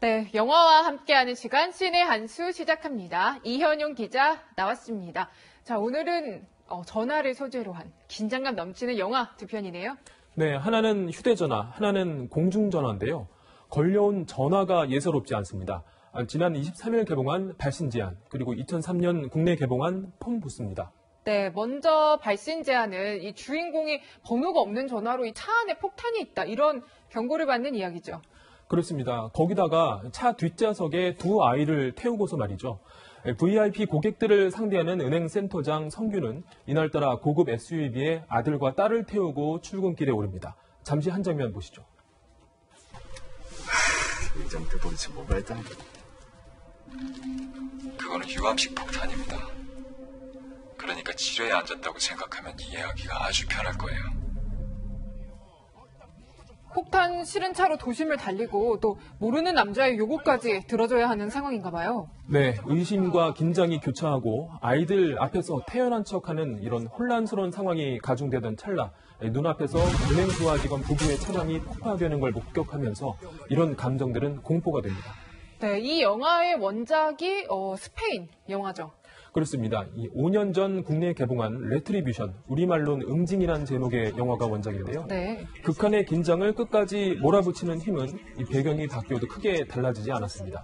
네, 영화와 함께하는 시간 신의 한 수 시작합니다. 이현용 기자 나왔습니다. 자, 오늘은 전화를 소재로 한 긴장감 넘치는 영화 두 편이네요. 네, 하나는 휴대전화, 하나는 공중전화인데요. 걸려온 전화가 예사롭지 않습니다. 지난 23일 개봉한 발신제한, 그리고 2003년 국내 개봉한 폰부스입니다. 네, 먼저 발신제한은 이 주인공이 번호가 없는 전화로 이 차 안에 폭탄이 있다, 이런 경고를 받는 이야기죠. 그렇습니다. 거기다가 차 뒷좌석에 두 아이를 태우고서 말이죠. VIP 고객들을 상대하는 은행센터장 성규는 이날따라 고급 SUV에 아들과 딸을 태우고 출근길에 오릅니다. 잠시 한 장면 보시죠. 의장대 도대체 뭐가 했다는 거야? 그거는 유암식 폭탄입니다. 그러니까 지뢰에 앉았다고 생각하면 이해하기가 아주 편할 거예요. 폭탄 실은 차로 도심을 달리고 또 모르는 남자의 요구까지 들어줘야 하는 상황인가 봐요. 네, 의심과 긴장이 교차하고 아이들 앞에서 태연한 척하는 이런 혼란스러운 상황이 가중되던 찰나 눈앞에서 은행수화 직원 부부의 차량이 폭파되는 걸 목격하면서 이런 감정들은 공포가 됩니다. 네, 이 영화의 원작이 스페인 영화죠. 그렇습니다. 이 5년 전 국내에 개봉한 레트리뷰션, 우리말로는 응징이라는 제목의 영화가 원작인데요. 네. 극한의 긴장을 끝까지 몰아붙이는 힘은 이 배경이 바뀌어도 크게 달라지지 않았습니다.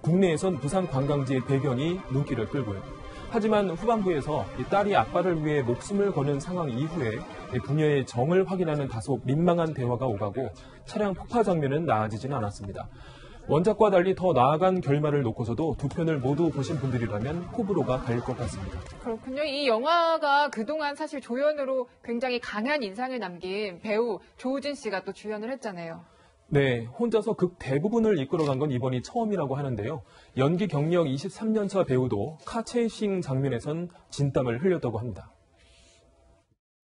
국내에선 부산 관광지의 배경이 눈길을 끌고요. 하지만 후반부에서 이 딸이 아빠를 위해 목숨을 거는 상황 이후에 부녀의 정을 확인하는 다소 민망한 대화가 오가고 차량 폭파 장면은 나아지지는 않았습니다. 원작과 달리 더 나아간 결말을 놓고서도 두 편을 모두 보신 분들이라면 호불호가 갈릴 것 같습니다. 그렇군요. 이 영화가 그동안 사실 조연으로 굉장히 강한 인상을 남긴 배우 조우진 씨가 또 주연을 했잖아요. 네, 혼자서 극 대부분을 이끌어간 건 이번이 처음이라고 하는데요. 연기 경력 23년차 배우도 카체이싱 장면에선 진땀을 흘렸다고 합니다.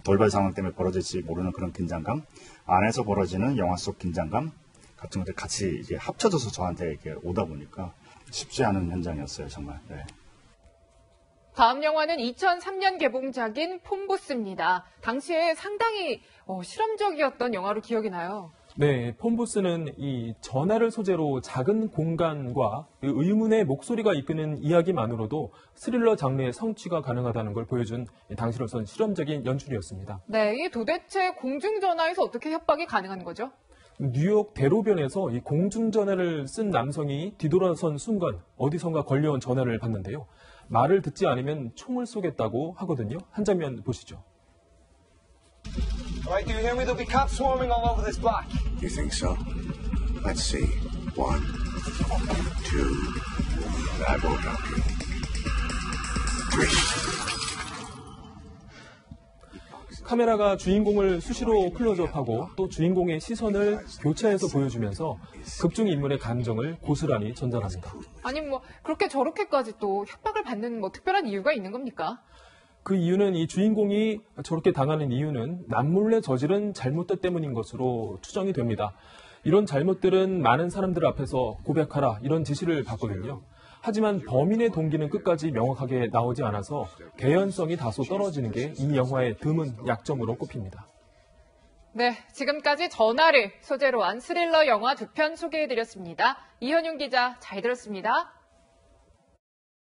돌발 상황 때문에 벌어질지 모르는 그런 긴장감, 안에서 벌어지는 영화 속 긴장감 같은 것들 같이 이제 합쳐져서 저한테 이렇게 오다 보니까 쉽지 않은 현장이었어요, 정말. 네. 다음 영화는 2003년 개봉작인 폰부스입니다. 당시에 상당히 실험적이었던 영화로 기억이 나요. 네, 폰부스는 이 전화를 소재로 작은 공간과 의문의 목소리가 이끄는 이야기만으로도 스릴러 장르의 성취가 가능하다는 걸 보여준 당시로선 실험적인 연출이었습니다. 네, 이 도대체 공중전화에서 어떻게 협박이 가능한 거죠? 뉴욕 대로변에서 이 공중전화를 쓴 남성이 뒤돌아선 순간 어디선가 걸려온 전화를 받는데요. 말을 듣지 않으면 총을 쏘겠다고 하거든요. 한 장면 보시죠. All right, do you hear me? There'll be cops swarming all over this block. You think so? Let's see. 1, 2, I won't help you. 3. 카메라가 주인공을 수시로 클로즈업하고 또 주인공의 시선을 교차해서 보여주면서 극중 인물의 감정을 고스란히 전달합니다. 아니 그렇게 저렇게까지 또 협박을 받는 특별한 이유가 있는 겁니까? 그 이유는 이 주인공이 저렇게 당하는 이유는 남몰래 저지른 잘못들 때문인 것으로 추정이 됩니다. 이런 잘못들은 많은 사람들 앞에서 고백하라 이런 지시를 받거든요. 하지만 범인의 동기는 끝까지 명확하게 나오지 않아서 개연성이 다소 떨어지는 게 이 영화의 드문 약점으로 꼽힙니다. 네, 지금까지 전화를 소재로 한 스릴러 영화 두 편 소개해드렸습니다. 이현용 기자 잘 들었습니다.